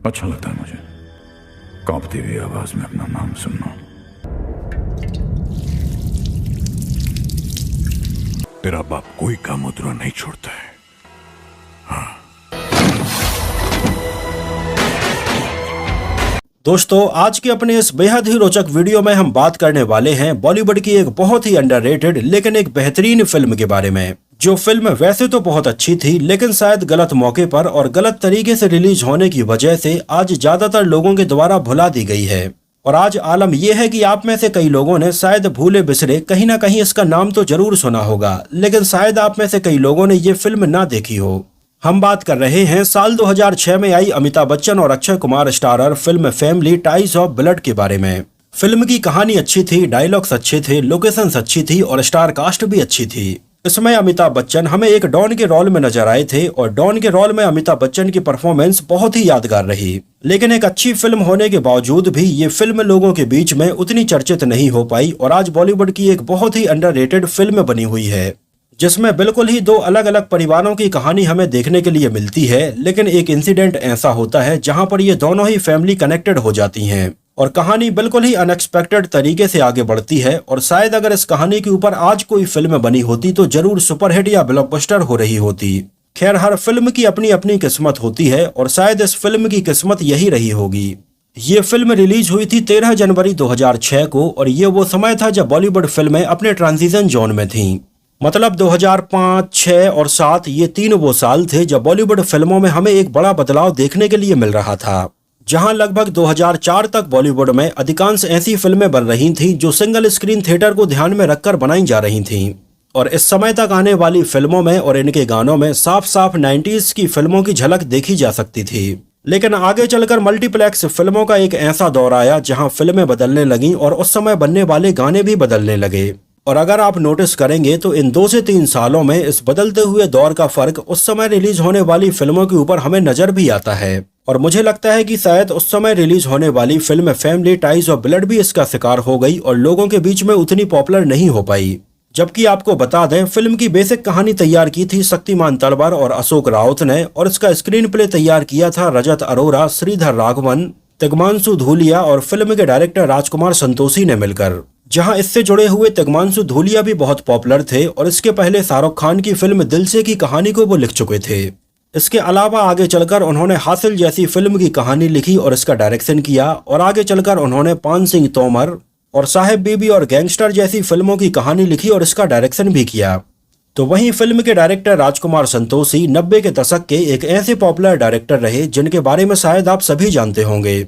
अच्छा लगता है मुझे कांपती हुई आवाज में अपना नाम सुनना। तेरा बाप कोई काम अधूरा नहीं छोड़ता है। दोस्तों, आज के अपने इस बेहद ही रोचक वीडियो में हम बात करने वाले हैं बॉलीवुड की एक बहुत ही अंडररेटेड लेकिन एक बेहतरीन फिल्म के बारे में। जो फिल्म वैसे तो बहुत अच्छी थी, लेकिन शायद गलत मौके पर और गलत तरीके से रिलीज होने की वजह से आज ज्यादातर लोगों के द्वारा भुला दी गई है। और आज आलम यह है कि आप में से कई लोगों ने शायद भूले बिसरे कहीं ना कहीं इसका नाम तो जरूर सुना होगा, लेकिन शायद आप में से कई लोगों ने ये फिल्म ना देखी हो। हम बात कर रहे हैं साल 2006 में आई अमिताभ बच्चन और Akshay Kumar starrer film family ties of blood के बारे में। फिल्म की कहानी अच्छी थी, डायलॉग्स अच्छे थे, लोकेशंस अच्छी थी और स्टार कास्ट भी अच्छी थी। इसमें अमिताभ बच्चन हमें एक डॉन के रोल में नजर आए थे और डॉन के रोल में अमिताभ बच्चन की परफॉर्मेंस बहुत ही यादगार रही। लेकिन एक अच्छी फिल्म होने के बावजूद भी ये फिल्म लोगों के बीच में उतनी चर्चित नहीं हो पाई और आज बॉलीवुड की एक बहुत ही अंडररेटेड फिल्म बनी हुई है, जिसमें बिल्कुल ही दो अलग अलग परिवारों की कहानी हमें देखने के लिए मिलती है। लेकिन एक इंसिडेंट ऐसा होता है जहां पर ये दोनों ही फैमिली कनेक्टेड हो जाती हैं और कहानी बिल्कुल ही अनएक्सपेक्टेड तरीके से आगे बढ़ती है। और शायद अगर इस कहानी के ऊपर आज कोई फिल्म बनी होती तो जरूर सुपरहिट या ब्लॉकबस्टर हो रही होती। खैर, हर फिल्म की अपनी अपनी किस्मत होती है और शायद इस फिल्म की किस्मत यही रही होगी। ये फिल्म रिलीज हुई थी 13 जनवरी 2006 को और ये वो समय था जब बॉलीवुड फिल्में अपने ट्रांजिशन जोन में थीं। मतलब 2005, 6 और 7 ये तीन वो साल थे जब बॉलीवुड फिल्मों में हमें एक बड़ा बदलाव देखने के लिए मिल रहा था, जहां लगभग 2004 तक बॉलीवुड में अधिकांश ऐसी फिल्में बन रही थीं जो सिंगल स्क्रीन थिएटर को ध्यान में रखकर बनाई जा रही थीं। और इस समय तक आने वाली फिल्मों में और इनके गानों में साफ साफ 90s की फिल्मों की झलक देखी जा सकती थी। लेकिन आगे चलकर मल्टीप्लेक्स फिल्मों का एक ऐसा दौर आया जहां फिल्में बदलने लगीं और उस समय बनने वाले गाने भी बदलने लगे। और अगर आप नोटिस करेंगे तो इन 2 से 3 सालों में इस बदलते हुए दौर का फर्क उस समय रिलीज होने वाली फिल्मों के ऊपर हमें नजर भी आता है। और मुझे लगता है कि शायद उस समय रिलीज होने वाली film family ties of blood भी इसका शिकार हो गई और लोगों के बीच में उतनी पॉपुलर नहीं हो पाई। जबकि आपको बता दें, फिल्म की बेसिक कहानी तैयार की थी शक्तिमान तलवार और अशोक राउत ने और इसका स्क्रीन प्ले तैयार किया था रजत अरोरा, श्रीधर राघवन, तिग्मांशु धूलिया और फिल्म के डायरेक्टर राजकुमार संतोषी ने मिलकर। जहां इससे जुड़े हुए तिग्मांशु धूलिया भी बहुत पॉपुलर थे और इसके पहले शाहरुख खान की फिल्म दिल से की कहानी को वो लिख चुके थे। इसके अलावा आगे चलकर उन्होंने हासिल जैसी फिल्म की कहानी लिखी और इसका डायरेक्शन किया और आगे चलकर उन्होंने पान सिंह तोमर और साहेब बीबी और गैंगस्टर जैसी फिल्मों की कहानी लिखी और इसका डायरेक्शन भी किया। तो वहीं फिल्म के डायरेक्टर राजकुमार संतोषी 90 के दशक के एक ऐसे पॉपुलर डायरेक्टर रहे जिनके बारे में शायद आप सभी जानते होंगे,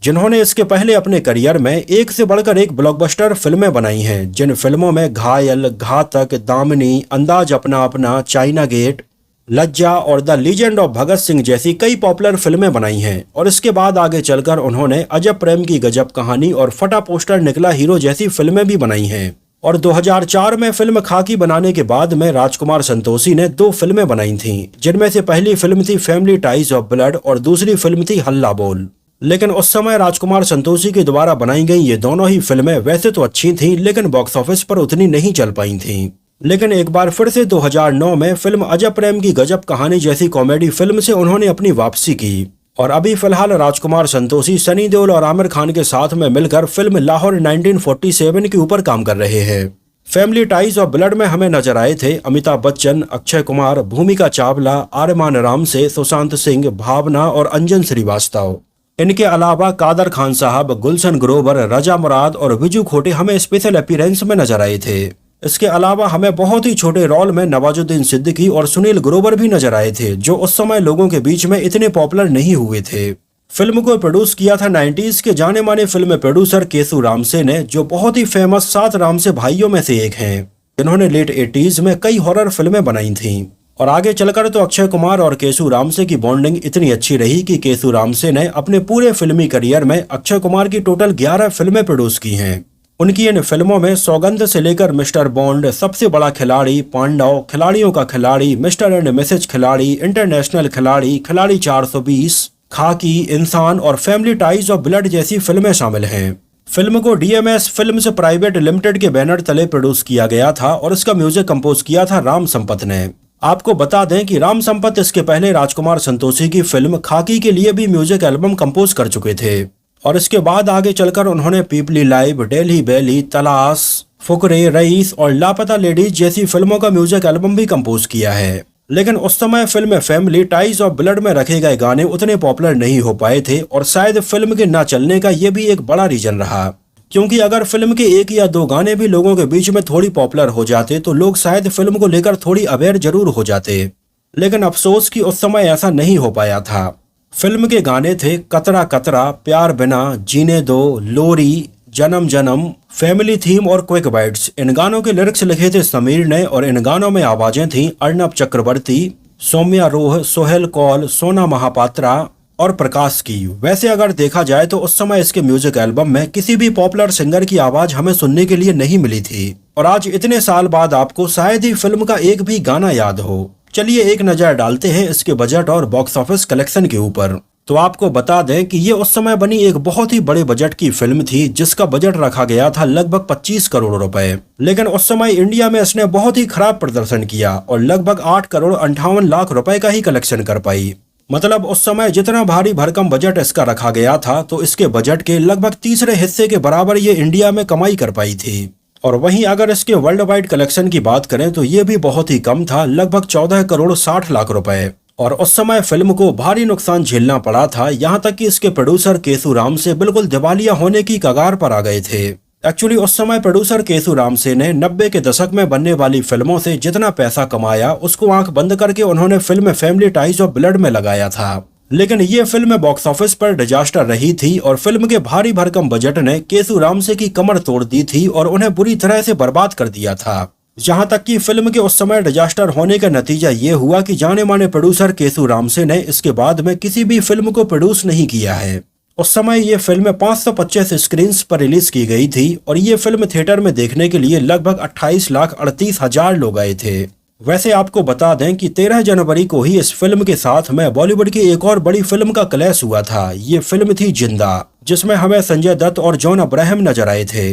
जिन्होंने इसके पहले अपने करियर में एक से बढ़कर एक ब्लॉकबस्टर फिल्में बनाई हैं, जिन फिल्मों में घायल, घातक, दामिनी, अंदाज अपना अपना, चाइना गेट, लज्जा और the legend of Bhagat Singh जैसी कई पॉपुलर फिल्में बनाई हैं। और इसके बाद आगे चलकर उन्होंने अजब प्रेम की गजब कहानी और फटा पोस्टर निकला हीरो जैसी फिल्में भी बनाई हैं। और 2004 में फिल्म खाकी बनाने के बाद में राजकुमार संतोषी ने 2 फिल्में बनाई थीं, जिनमें से पहली फिल्म थी फैमिली टाइज ऑफ ब्लड और दूसरी फिल्म थी हल्ला बोल। लेकिन उस समय राजकुमार संतोषी के द्वारा बनाई गई ये दोनों ही फिल्में वैसे तो अच्छी थीं, लेकिन बॉक्स ऑफिस पर उतनी नहीं चल पाई थीं। लेकिन एक बार फिर से 2009 में फिल्म अजब प्रेम की गजब कहानी जैसी कॉमेडी फिल्म से उन्होंने अपनी वापसी की। और अभी फिलहाल राजकुमार संतोषी सनी देओल और आमिर खान के साथ में मिलकर फिल्म लाहौर 1947 के ऊपर काम कर रहे हैं। फैमिली टाइज ऑफ ब्लड में हमें नजर आए थे अमिताभ बच्चन, अक्षय कुमार, भूमिका चावला, आर्यमान राम से, सुशांत सिंह, भावना और अंजन श्रीवास्तव। इनके अलावा कादर खान साहब, गुलशन ग्रोवर, रजा मुराद और विजू खोटे हमें स्पेशल अपीयरेंस में नजर आए थे। इसके अलावा हमें बहुत ही छोटे रोल में नवाजुद्दीन सिद्दीकी और सुनील ग्रोवर भी नजर आए थे, जो उस समय लोगों के बीच में इतने पॉपुलर नहीं हुए थे। फिल्म को प्रोड्यूस किया था 90s के जाने माने फिल्म प्रोड्यूसर केशु रामसे ने, जो बहुत ही फेमस 7 रामसे भाइयों में से एक हैं, जिन्होंने लेट 80s में कई हॉरर फिल्में बनाई थीं। और आगे चलकर तो अक्षय कुमार और केशु रामसे की बॉन्डिंग इतनी अच्छी रही कि केशु रामसे ने अपने पूरे फिल्मी करियर में अक्षय कुमार की टोटल 11 फिल्में प्रोड्यूस की हैं। उनकी इन फिल्मों में सौगंध से लेकर मिस्टर बॉन्ड, सबसे बड़ा खिलाड़ी, पांडव, खिलाड़ियों का खिलाड़ी, मिस्टर एंड मिसेज खिलाड़ी, इंटरनेशनल खिलाड़ी, खिलाड़ी 420, खाकी, इंसान और फैमिली टाइज ऑफ ब्लड जैसी फिल्में शामिल हैं। फिल्म को DMS फिल्म्स प्राइवेट लिमिटेड के बैनर तले प्रोड्यूस किया गया था और इसका म्यूजिक कंपोज किया था राम संपत ने। आपको बता दें कि राम संपत इसके पहले राजकुमार संतोषी की फिल्म खाकी के लिए भी म्यूजिक एल्बम कंपोज कर चुके थे और इसके बाद आगे चलकर उन्होंने पीपली लाइव, दिल्ली बैली, तलाश, फुकरे, रईस और लापता लेडीज जैसी फिल्मों का म्यूजिक एल्बम भी कंपोज किया है। लेकिन उस समय film family ties of blood में रखे गए गाने उतने पॉपुलर नहीं हो पाए थे और शायद फिल्म के न चलने का ये भी एक बड़ा रीजन रहा, क्योंकि अगर फिल्म के एक या दो गाने भी लोगों के बीच में थोड़ी पॉपुलर हो जाते तो लोग शायद फिल्म को लेकर थोड़ी अवेयर जरूर हो जाते। लेकिन अफसोस कि उस समय ऐसा नहीं हो पाया था। फिल्म के गाने थे कतरा कतरा, प्यार बिना, जीने दो, लोरी, जन्म जन्म, फैमिली थीम और क्विक बाइट्स। इन गानों के लिरिक्स लिखे थे समीर ने और इन गानों में आवाजें थीं अर्नब चक्रवर्ती, सौम्या रोह, सोहेल कौल, सोना महापात्रा और प्रकाश की। वैसे अगर देखा जाए तो उस समय इसके म्यूजिक एल्बम में किसी भी पॉपुलर सिंगर की आवाज हमें सुनने के लिए नहीं मिली थी और आज इतने साल बाद आपको शायद ही फिल्म का एक भी गाना याद हो। चलिए एक नजर डालते हैं इसके बजट और बॉक्स ऑफिस कलेक्शन के ऊपर। तो आपको बता दें कि ये उस समय बनी एक बहुत ही बड़े बजट की फिल्म थी जिसका बजट रखा गया था लगभग 25 करोड़ रुपए। लेकिन उस समय इंडिया में इसने बहुत ही खराब प्रदर्शन किया और लगभग 8 करोड़ 58 लाख रुपए का ही कलेक्शन कर पाई। मतलब उस समय जितना भारी भरकम बजट इसका रखा गया था तो इसके बजट के लगभग तीसरे हिस्से के बराबर ये इंडिया में कमाई कर पाई थी। और वहीं अगर इसके वर्ल्ड वाइड कलेक्शन की बात करें तो ये भी बहुत ही कम था, लगभग 14 करोड़ 60 लाख रुपए। और उस समय फिल्म को भारी नुकसान झेलना पड़ा था, यहाँ तक कि इसके प्रोड्यूसर केसू रामसे बिल्कुल दिवालिया होने की कगार पर आ गए थे। एक्चुअली उस समय प्रोड्यूसर केसू रामसे ने 90 के दशक में बनने वाली फिल्मों से जितना पैसा कमाया उसको आंख बंद करके उन्होंने film family ties of blood में लगाया था। लेकिन ये फिल्म बॉक्स ऑफिस पर डिजास्टर रही थी और फिल्म के भारी भरकम बजट ने केसू रामसे की कमर तोड़ दी थी और उन्हें बुरी तरह से बर्बाद कर दिया था। जहां तक कि फिल्म के उस समय डिजास्टर होने का नतीजा ये हुआ कि जाने माने प्रोड्यूसर केसू रामसे ने इसके बाद में किसी भी फिल्म को प्रोड्यूस नहीं किया है। उस समय ये फिल्म 525 स्क्रीन पर रिलीज की गई थी और ये फिल्म थिएटर में देखने के लिए लगभग 28,38,000 लोग आए थे। वैसे आपको बता दें कि 13 जनवरी को ही इस फिल्म के साथ में बॉलीवुड की एक और बड़ी फिल्म का क्लैश हुआ था। ये फिल्म थी जिंदा, जिसमें हमें संजय दत्त और जॉन अब्राहम नजर आए थे।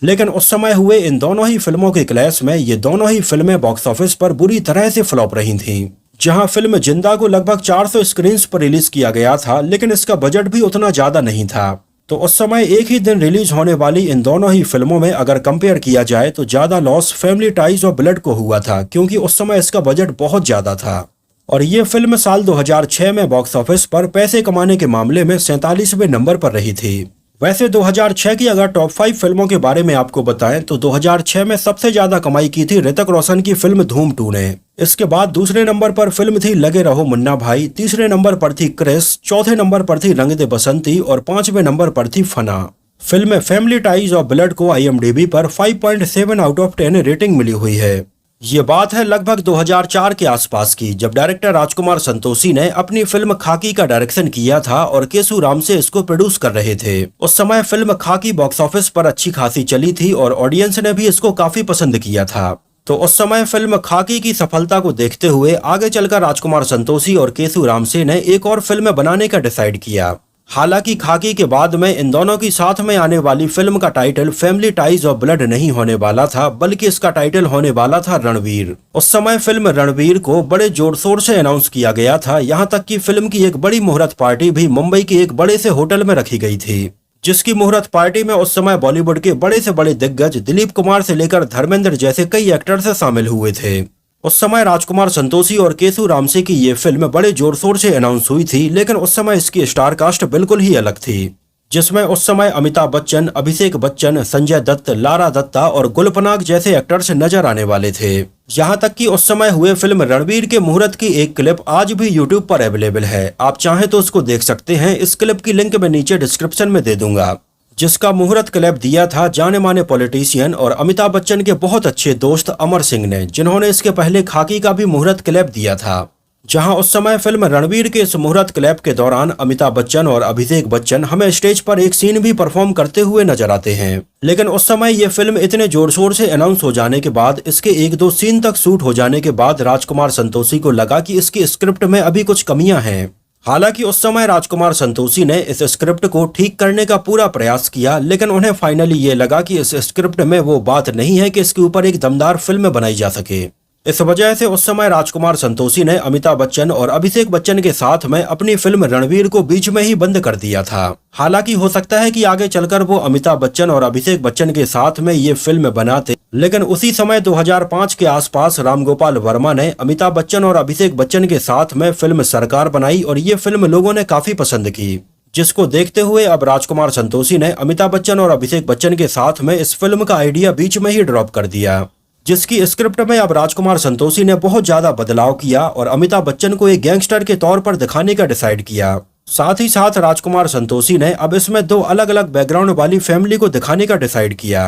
लेकिन उस समय हुए इन दोनों ही फिल्मों के क्लैश में ये दोनों ही फिल्में बॉक्स ऑफिस पर बुरी तरह से फ्लॉप रही थीं। जहां फिल्म जिंदा को लगभग 400 स्क्रीन पर रिलीज किया गया था, लेकिन इसका बजट भी उतना ज्यादा नहीं था। तो उस समय एक ही दिन रिलीज होने वाली इन दोनों ही फिल्मों में अगर कंपेयर किया जाए तो ज्यादा loss family ties of blood को हुआ था, क्योंकि उस समय इसका बजट बहुत ज्यादा था। और ये फिल्म साल 2006 में बॉक्स ऑफिस पर पैसे कमाने के मामले में 47वें नंबर पर रही थी। वैसे 2006 की अगर टॉप 5 फिल्मों के बारे में आपको बताएं तो 2006 में सबसे ज्यादा कमाई की थी ऋतिक रोशन की फिल्म धूम 2 ने। इसके बाद दूसरे नंबर पर फिल्म थी लगे रहो मुन्ना भाई, तीसरे नंबर पर थी क्रिस, चौथे नंबर पर थी रंग दे बसंती और 5वें नंबर पर थी Fanaa. Film family ties of blood को IMDb पर 5.7 आउट ऑफ 10 रेटिंग मिली हुई है। ये बात है लगभग 2004 के आसपास की, जब डायरेक्टर राजकुमार संतोषी ने अपनी फिल्म खाकी का डायरेक्शन किया था और केसू रामसे इसको प्रोड्यूस कर रहे थे। उस समय फिल्म खाकी बॉक्स ऑफिस पर अच्छी खासी चली थी और ऑडियंस ने भी इसको काफी पसंद किया था। तो उस समय फिल्म खाकी की सफलता को देखते हुए आगे चलकर राजकुमार संतोषी और केसू रामसे ने एक और फिल्म बनाने का डिसाइड किया। हालांकि खाकी के बाद में इन दोनों की साथ में आने वाली फिल्म का title family ties of blood नहीं होने वाला था, बल्कि इसका टाइटल होने वाला था रणवीर। उस समय फिल्म रणवीर को बड़े जोर शोर से अनाउंस किया गया था, यहाँ तक कि फिल्म की एक बड़ी मुहूर्त पार्टी भी मुंबई के एक बड़े से होटल में रखी गई थी, जिसकी मुहूर्त पार्टी में उस समय बॉलीवुड के बड़े से बड़े दिग्गज दिलीप कुमार से लेकर धर्मेंद्र जैसे कई एक्टर्स शामिल हुए थे। उस समय राजकुमार संतोषी और केसू रामसे की ये फिल्म बड़े जोर शोर से अनाउंस हुई थी, लेकिन उस समय इसकी स्टार कास्ट बिल्कुल ही अलग थी, जिसमें उस समय अमिताभ बच्चन, अभिषेक बच्चन, संजय दत्त, लारा दत्ता और गुलपनाग जैसे एक्टर्स नजर आने वाले थे। यहाँ तक कि उस समय हुए फिल्म रणवीर के मुहूर्त की एक क्लिप आज भी यूट्यूब पर अवेलेबल है, आप चाहें तो उसको देख सकते हैं। इस क्लिप की लिंक मैं नीचे डिस्क्रिप्शन में दे दूंगा, जिसका मुहूर्त क्लिप दिया था जाने माने पॉलिटिशियन और अमिताभ बच्चन के बहुत अच्छे दोस्त अमर सिंह ने, जिन्होंने इसके पहले खाकी का भी मुहूर्त क्लिप दिया था। जहां उस समय फिल्म रणवीर के इस मुहूर्त क्लिप के दौरान अमिताभ बच्चन और अभिषेक बच्चन हमें स्टेज पर एक सीन भी परफॉर्म करते हुए नजर आते हैं। लेकिन उस समय ये फिल्म इतने जोर शोर से अनाउंस हो जाने के बाद, इसके 1-2 सीन तक शूट हो जाने के बाद राजकुमार संतोषी को लगा कि इसकी स्क्रिप्ट में अभी कुछ कमियां हैं। हालांकि उस समय राजकुमार संतोषी ने इस स्क्रिप्ट को ठीक करने का पूरा प्रयास किया, लेकिन उन्हें फाइनली ये लगा कि इस स्क्रिप्ट में वो बात नहीं है कि इसके ऊपर एक दमदार फिल्म बनाई जा सके। इस वजह से उस समय राजकुमार संतोषी ने अमिताभ बच्चन और अभिषेक बच्चन के साथ में अपनी फिल्म रणवीर को बीच में ही बंद कर दिया था। हालांकि हो सकता है कि आगे चलकर वो अमिताभ बच्चन और अभिषेक बच्चन के साथ में ये फिल्म बनाते, लेकिन उसी समय 2005 के आसपास रामगोपाल वर्मा ने अमिताभ बच्चन और अभिषेक बच्चन के साथ में फिल्म सरकार बनाई और ये फिल्म लोगों ने काफी पसंद की, जिसको देखते हुए अब राजकुमार संतोषी ने अमिताभ बच्चन और अभिषेक बच्चन के साथ में इस फिल्म का आइडिया बीच में ही ड्रॉप कर दिया, जिसकी स्क्रिप्ट में अब राजकुमार संतोषी ने बहुत ज्यादा बदलाव किया और अमिताभ बच्चन को एक गैंगस्टर के तौर पर दिखाने का डिसाइड किया। साथ ही साथ राजकुमार संतोषी ने अब इसमें 2 अलग अलग बैकग्राउंड वाली फैमिली को दिखाने का डिसाइड किया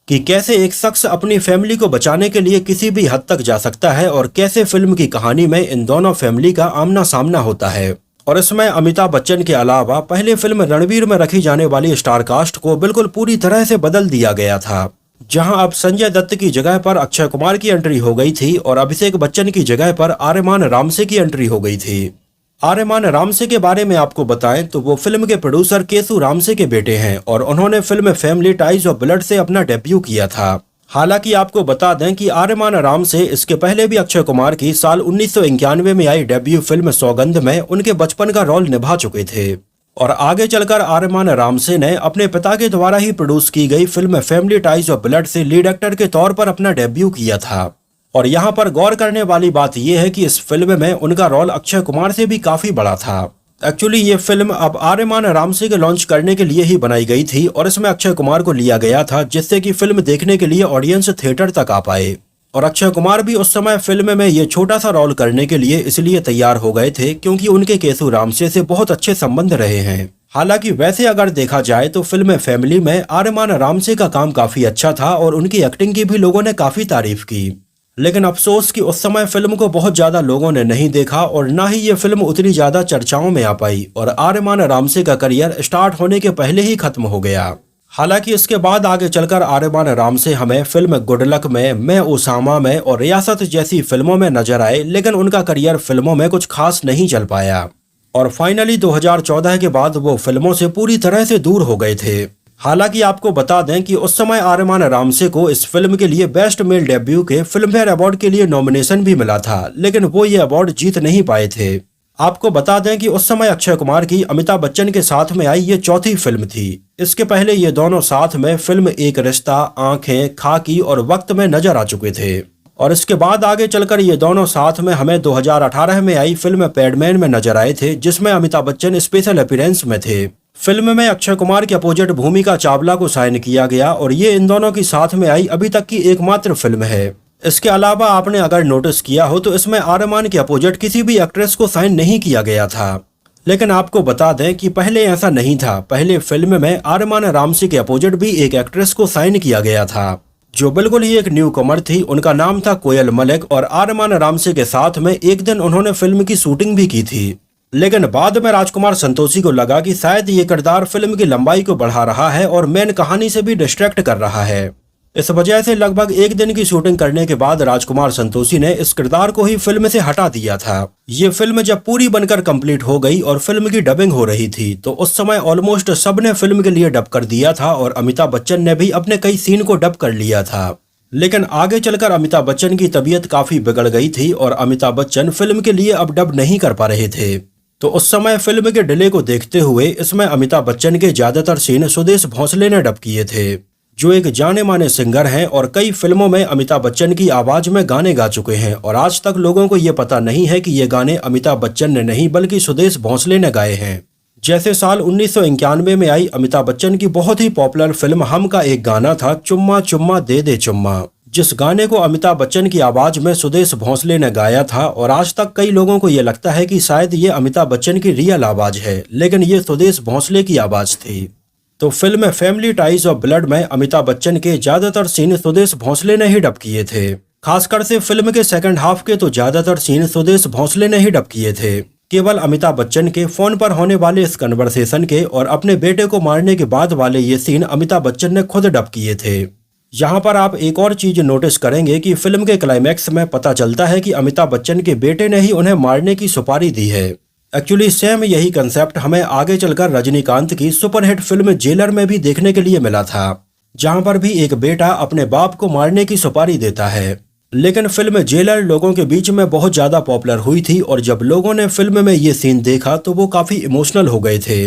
कि कैसे एक शख्स अपनी फैमिली को बचाने के लिए किसी भी हद तक जा सकता है और कैसे फिल्म की कहानी में इन दोनों फैमिली का आमना सामना होता है। और इसमें अमिताभ बच्चन के अलावा पहले फिल्म रणवीर में रखी जाने वाली स्टार कास्ट को बिल्कुल पूरी तरह से बदल दिया गया था, जहां अब संजय दत्त की जगह पर अक्षय कुमार की एंट्री हो गई थी और अभिषेक बच्चन की जगह पर आर्यमान रामसे की एंट्री हो गई थी। आर्यमान रामसे के बारे में आपको बताएं तो वो फिल्म के प्रोड्यूसर केसु रामसे के बेटे हैं और उन्होंने film family ties of blood से अपना डेब्यू किया था। हालांकि आपको बता दें कि आर्यमान रामसे इसके पहले भी अक्षय कुमार की साल 1991 में आई डेब्यू फिल्म सौगंध में उनके बचपन का रोल निभा चुके थे और आगे चलकर आर्यमान रामसे ने अपने पिता के द्वारा ही प्रोड्यूस की गई film family ties of blood से लीड एक्टर के तौर पर अपना डेब्यू किया था। और यहाँ पर गौर करने वाली बात यह है कि इस फिल्म में उनका रोल अक्षय कुमार से भी काफी बड़ा था। एक्चुअली ये फिल्म अब आर्यमान रामसे के लॉन्च करने के लिए ही बनाई गई थी और इसमें अक्षय कुमार को लिया गया था, जिससे कि फिल्म देखने के लिए ऑडियंस थिएटर तक आ पाए। और अक्षय कुमार भी उस समय फिल्म में ये छोटा सा रोल करने के लिए इसलिए तैयार हो गए थे क्योंकि उनके केसु रामसे से बहुत अच्छे संबंध रहे हैं। हालांकि वैसे अगर देखा जाए तो फिल्म फैमिली में आर्यमान रामसे का काम काफी अच्छा था और उनकी एक्टिंग की भी लोगों ने काफी तारीफ की, लेकिन अफसोस कि उस समय फिल्म को बहुत ज्यादा लोगों ने नहीं देखा और ना ही ये फिल्म उतनी ज्यादा चर्चाओं में आ पाई और आर्यमान रामसे का करियर स्टार्ट होने के पहले ही खत्म हो गया। हालांकि इसके बाद आगे चलकर आर्यमान रामसे हमें फिल्म गुड लक में, मैं ओसामा में और रियासत जैसी फिल्मों में नजर आए, लेकिन उनका करियर फिल्मों में कुछ खास नहीं चल पाया और फाइनली 2014 के बाद वो फिल्मों से पूरी तरह से दूर हो गए थे। हालांकि आपको बता दें कि उस समय आर्यमान रामसे को इस फिल्म के लिए बेस्ट मेल डेब्यू के फिल्म फेयर अवार्ड के लिए नॉमिनेशन भी मिला था, लेकिन वो ये अवार्ड जीत नहीं पाए थे। आपको बता दें कि उस समय अक्षय कुमार की अमिताभ बच्चन के साथ में आई ये चौथी फिल्म थी। इसके पहले ये दोनों साथ में फिल्म एक रिश्ता, आंखें, खाकी और वक्त में नजर आ चुके थे और इसके बाद आगे चलकर ये दोनों साथ में हमें 2018 में आई फिल्म पैडमैन में नजर आए थे, जिसमें अमिताभ बच्चन स्पेशल अपीयरेंस में थे। फिल्म में अक्षय कुमार के अपोजिट भूमिका चावला को साइन किया गया और ये इन दोनों की साथ में आई अभी तक की एकमात्र फिल्म है। इसके अलावा आपने अगर नोटिस किया हो तो इसमें आर्यमान के अपोजिट किसी भी एक्ट्रेस को साइन नहीं किया गया था, लेकिन आपको बता दें कि पहले ऐसा नहीं था। पहले फिल्म में आर्यमान रामसे के अपोजिट भी एक एक्ट्रेस को साइन किया गया था जो बिल्कुल ही एक न्यू कमर थी। उनका नाम था कोयल मलिक और आर्यमान रामसे के साथ में एक दिन उन्होंने फिल्म की शूटिंग भी की थी, लेकिन बाद में राजकुमार संतोषी को लगा कि शायद ये किरदार फिल्म की लंबाई को बढ़ा रहा है और मेन कहानी से भी डिस्ट्रैक्ट कर रहा है। इस वजह से लगभग एक दिन की शूटिंग करने के बाद राजकुमार संतोषी ने इस किरदार को ही फिल्म से हटा दिया था। ये फिल्म जब पूरी बनकर कंप्लीट हो गई और फिल्म की डबिंग हो रही थी तो उस समय ऑलमोस्ट सबने फिल्म के लिए डब कर दिया था और अमिताभ बच्चन ने भी अपने कई सीन को डब कर लिया था। लेकिन आगे चलकर अमिताभ बच्चन की तबीयत काफी बिगड़ गई थी और अमिताभ बच्चन फिल्म के लिए अब डब नहीं कर पा रहे थे। तो उस समय फिल्म के डिले को देखते हुए इसमें अमिताभ बच्चन के ज्यादातर सीन सुदेश भोंसले ने डब किए थे, जो एक जाने माने सिंगर हैं और कई फिल्मों में अमिताभ बच्चन की आवाज में गाने गा चुके हैं और आज तक लोगों को ये पता नहीं है कि ये गाने अमिताभ बच्चन ने नहीं बल्कि सुदेश भोंसले ने गाए हैं। जैसे साल 1991 में आई अमिताभ बच्चन की बहुत ही पॉपुलर फिल्म हम का एक गाना था चुम्मा चुम्मा दे दे चुम्मा, जिस गाने को अमिताभ बच्चन की आवाज में सुदेश भोंसले ने गाया था और आज तक कई लोगों को ये लगता है कि शायद ये अमिताभ बच्चन की रियल आवाज है, लेकिन ये सुदेश भोंसले की आवाज थी। तो film family ties of blood में अमिताभ बच्चन के ज्यादातर सीन सुदेश भोंसले ने ही डब किए थे। खासकर से फिल्म के सेकंड हाफ के तो ज्यादातर सीन सुदेश भोंसले ने ही डब किए थे। केवल अमिताभ बच्चन के फोन पर होने वाले इस कन्वर्सेशन के और अपने बेटे को मारने के बाद वाले ये सीन अमिताभ बच्चन ने खुद डब किए थे। यहाँ पर आप एक और चीज नोटिस करेंगे कि फिल्म के क्लाइमैक्स में पता चलता है कि अमिताभ बच्चन के बेटे ने ही उन्हें मारने की सुपारी दी है। एक्चुअली सेम यही कंसेप्ट हमें आगे चलकर रजनीकांत की सुपरहिट फिल्म जेलर में भी देखने के लिए मिला था, जहां पर भी एक बेटा अपने बाप को मारने की सुपारी देता है। लेकिन फिल्म जेलर लोगों के बीच में बहुत ज्यादा पॉपुलर हुई थी और जब लोगों ने फिल्म में ये सीन देखा तो वो काफी इमोशनल हो गए थे।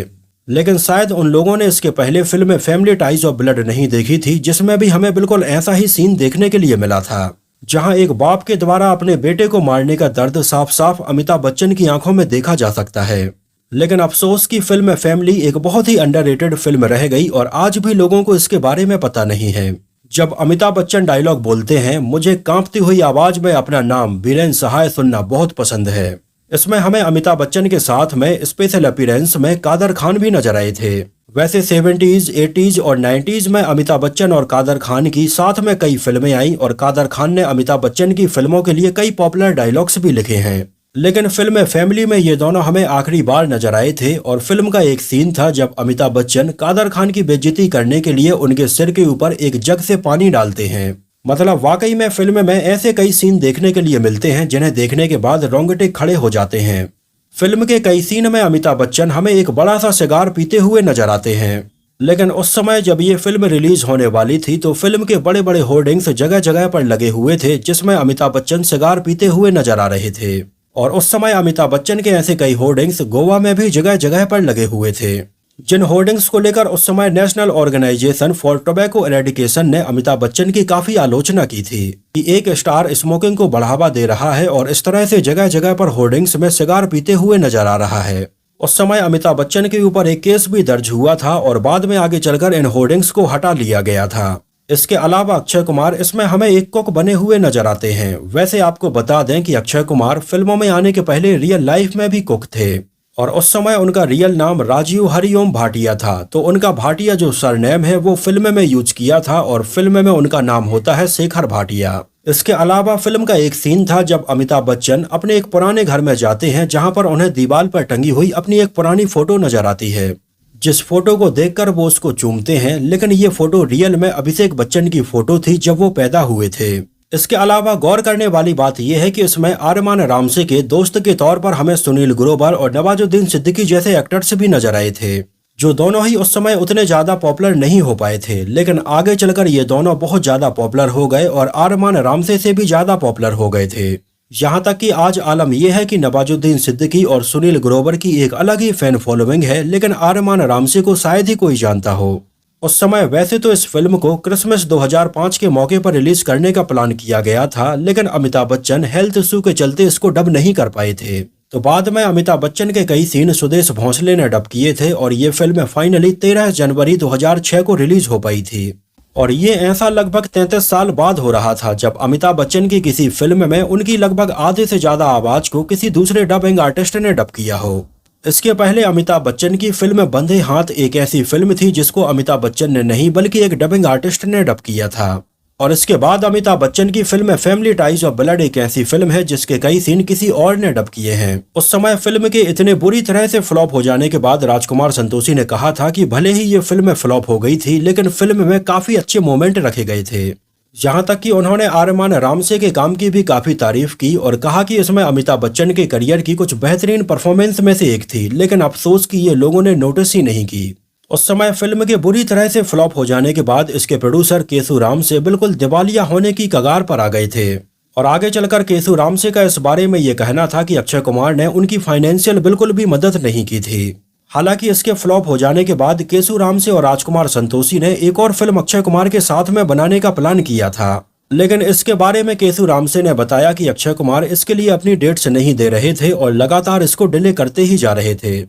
लेकिन शायद उन लोगों ने इसके पहले film family ties of blood नहीं देखी थी, जिसमें भी हमें बिल्कुल ऐसा ही सीन देखने के लिए मिला था, जहां एक बाप के द्वारा अपने बेटे को मारने का दर्द साफ साफ अमिताभ बच्चन की आंखों में देखा जा सकता है। लेकिन अफसोस की फिल्म फैमिली एक बहुत ही अंडररेटेड फिल्म रह गई और आज भी लोगों को इसके बारे में पता नहीं है। जब अमिताभ बच्चन डायलॉग बोलते हैं, मुझे कांपती हुई आवाज में अपना नाम बीरेन सहाय सुनना बहुत पसंद है, इसमें हमें अमिताभ बच्चन के साथ में स्पेशल अपीयरेंस में कादर खान भी नजर आए थे। वैसे 70s, 80s और 90s में अमिताभ बच्चन और कादर खान की साथ में कई फिल्में आई और कादर खान ने अमिताभ बच्चन की फिल्मों के लिए कई पॉपुलर डायलॉग्स भी लिखे हैं। लेकिन फिल्म फैमिली में ये दोनों हमें आखिरी बार नजर आए थे और फिल्म का एक सीन था जब अमिताभ बच्चन कादर खान की बेइज्जती करने के लिए उनके सिर के ऊपर एक जग से पानी डालते हैं। मतलब वाकई में फिल्म में ऐसे कई सीन देखने के लिए मिलते हैं जिन्हें देखने के बाद रोंगटे खड़े हो जाते हैं। फिल्म के कई सीन में अमिताभ बच्चन हमें एक बड़ा सा सिगार पीते हुए नजर आते हैं। लेकिन उस समय जब ये फिल्म रिलीज होने वाली थी तो फिल्म के बड़े बड़े होर्डिंग्स जगह जगह पर लगे हुए थे जिसमें अमिताभ बच्चन सिगार पीते हुए नजर आ रहे थे। और उस समय अमिताभ बच्चन के ऐसे कई होर्डिंग्स गोवा में भी जगह जगह पर लगे हुए थे, जिन होर्डिंग्स को लेकर उस समय national organisation for tobacco eradication ने अमिताभ बच्चन की काफी आलोचना की थी कि एक स्टार स्मोकिंग को बढ़ावा दे रहा है और इस तरह से जगह जगह पर होर्डिंग्स में सिगार पीते हुए नजर आ रहा है। उस समय अमिताभ बच्चन के ऊपर एक केस भी दर्ज हुआ था और बाद में आगे चलकर इन होर्डिंग्स को हटा लिया गया था। इसके अलावा अक्षय कुमार इसमें हमें एक कुक बने हुए नजर आते हैं। वैसे आपको बता दें कि अक्षय कुमार फिल्मों में आने के पहले रियल लाइफ में भी कुक थे और उस समय उनका रियल नाम राजीव हरिओम भाटिया था। तो उनका भाटिया जो सरनेम है वो फिल्म में यूज किया था और फिल्म में उनका नाम होता है शेखर भाटिया। इसके अलावा फिल्म का एक सीन था जब अमिताभ बच्चन अपने एक पुराने घर में जाते हैं जहां पर उन्हें दीवार पर टंगी हुई अपनी एक पुरानी फोटो नजर आती है, जिस फोटो को देखकर वो उसको चूमते हैं। लेकिन ये फोटो रियल में अभिषेक बच्चन की फोटो थी जब वो पैदा हुए थे। इसके अलावा गौर करने वाली बात यह है कि इसमें आरमान रामसे के दोस्त के तौर पर हमें सुनील ग्रोवर और नवाजुद्दीन सिद्दीकी जैसे एक्टर्स भी नजर आए थे, जो दोनों ही उस समय उतने ज्यादा पॉपुलर नहीं हो पाए थे। लेकिन आगे चलकर ये दोनों बहुत ज्यादा पॉपुलर हो गए और आरमान रामसे से भी ज्यादा पॉपुलर हो गए थे। यहाँ तक कि आज आलम यह है कि नवाजुद्दीन सिद्दीकी और सुनील ग्रोवर की एक अलग ही फैन फॉलोइंग है, लेकिन आरमान रामसे को शायद ही कोई जानता हो। उस समय वैसे तो इस फिल्म को क्रिसमस 2005 के मौके पर रिलीज करने का प्लान किया गया था, लेकिन अमिताभ बच्चन हेल्थ इशू के चलते इसको डब नहीं कर पाए थे। तो बाद में अमिताभ बच्चन के कई सीन सुदेश भोंसले ने डब किए थे और ये फिल्म फाइनली 13 जनवरी 2006 को रिलीज हो पाई थी। और ये ऐसा लगभग 33 साल बाद हो रहा था जब अमिताभ बच्चन की किसी फिल्म में उनकी लगभग आधे से ज्यादा आवाज को किसी दूसरे डबिंग आर्टिस्ट ने डब किया हो। इसके पहले अमिताभ बच्चन की फिल्म बंधे हाथ एक ऐसी फिल्म थी जिसको अमिताभ बच्चन ने नहीं बल्कि एक डबिंग आर्टिस्ट ने डब किया था। और इसके बाद अमिताभ बच्चन की film family ties of blood एक ऐसी फिल्म है जिसके कई सीन किसी और ने डब किए हैं। उस समय फिल्म के इतने बुरी तरह से फ्लॉप हो जाने के बाद राजकुमार संतोषी ने कहा था कि भले ही ये फिल्म फ्लॉप हो गई थी लेकिन फिल्म में काफी अच्छे मोमेंट रखे गए थे। यहाँ तक कि उन्होंने आरमान रामसे के काम की भी काफी तारीफ की और कहा कि इसमें अमिताभ बच्चन के करियर की कुछ बेहतरीन परफॉर्मेंस में से एक थी, लेकिन अफसोस कि ये लोगों ने नोटिस ही नहीं की। उस समय फिल्म के बुरी तरह से फ्लॉप हो जाने के बाद इसके प्रोड्यूसर केशु रामसे बिल्कुल दिवालिया होने की कगार पर आ गए थे और आगे चलकर केशु रामसे का इस बारे में ये कहना था कि अक्षय कुमार ने उनकी फाइनेंशियल बिल्कुल भी मदद नहीं की थी। हालांकि इसके फ्लॉप हो जाने के बाद केशु रामसे और राजकुमार संतोषी ने एक और फिल्म अक्षय कुमार के साथ में बनाने का प्लान किया था, लेकिन इसके बारे में केशु रामसे ने बताया कि अक्षय कुमार इसके लिए अपनी डेट्स नहीं दे रहे थे और लगातार इसको डिले करते ही जा रहे थे।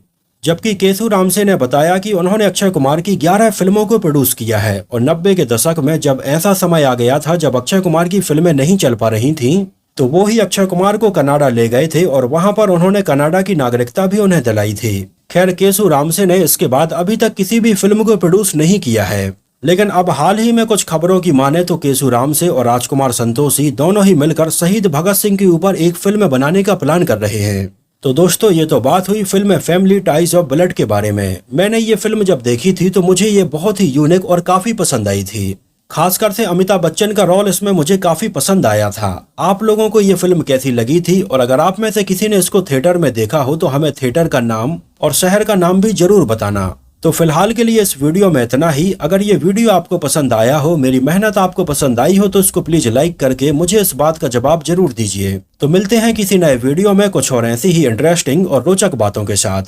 जबकि केशु रामसे ने बताया कि उन्होंने अक्षय कुमार की 11 फिल्मों को प्रोड्यूस किया है और 90 के दशक में जब ऐसा समय आ गया था जब अक्षय कुमार की फिल्में नहीं चल पा रही थीं, तो वो ही अक्षय कुमार को कनाडा ले गए थे और वहां पर उन्होंने कनाडा की नागरिकता भी उन्हें दिलाई थी। खैर, केशु रामसे ने इसके बाद अभी तक किसी भी फिल्म को प्रोड्यूस नहीं किया है, लेकिन अब हाल ही में कुछ खबरों की माने तो केशु रामसे और राजकुमार संतोषी दोनों ही मिलकर शहीद भगत सिंह के ऊपर एक फिल्म बनाने का प्लान कर रहे हैं। तो दोस्तों, ये तो बात हुई film family ties of blood के बारे में। मैंने ये फिल्म जब देखी थी तो मुझे ये बहुत ही यूनिक और काफी पसंद आई थी। खासकर से अमिताभ बच्चन का रोल इसमें मुझे काफी पसंद आया था। आप लोगों को ये फिल्म कैसी लगी थी? और अगर आप में से किसी ने इसको थिएटर में देखा हो तो हमें थिएटर का नाम और शहर का नाम भी जरूर बताना। तो फिलहाल के लिए इस वीडियो में इतना ही। अगर ये वीडियो आपको पसंद आया हो, मेरी मेहनत आपको पसंद आई हो, तो इसको प्लीज लाइक करके मुझे इस बात का जवाब जरूर दीजिए। तो मिलते हैं किसी नए वीडियो में कुछ और ऐसी ही इंटरेस्टिंग और रोचक बातों के साथ।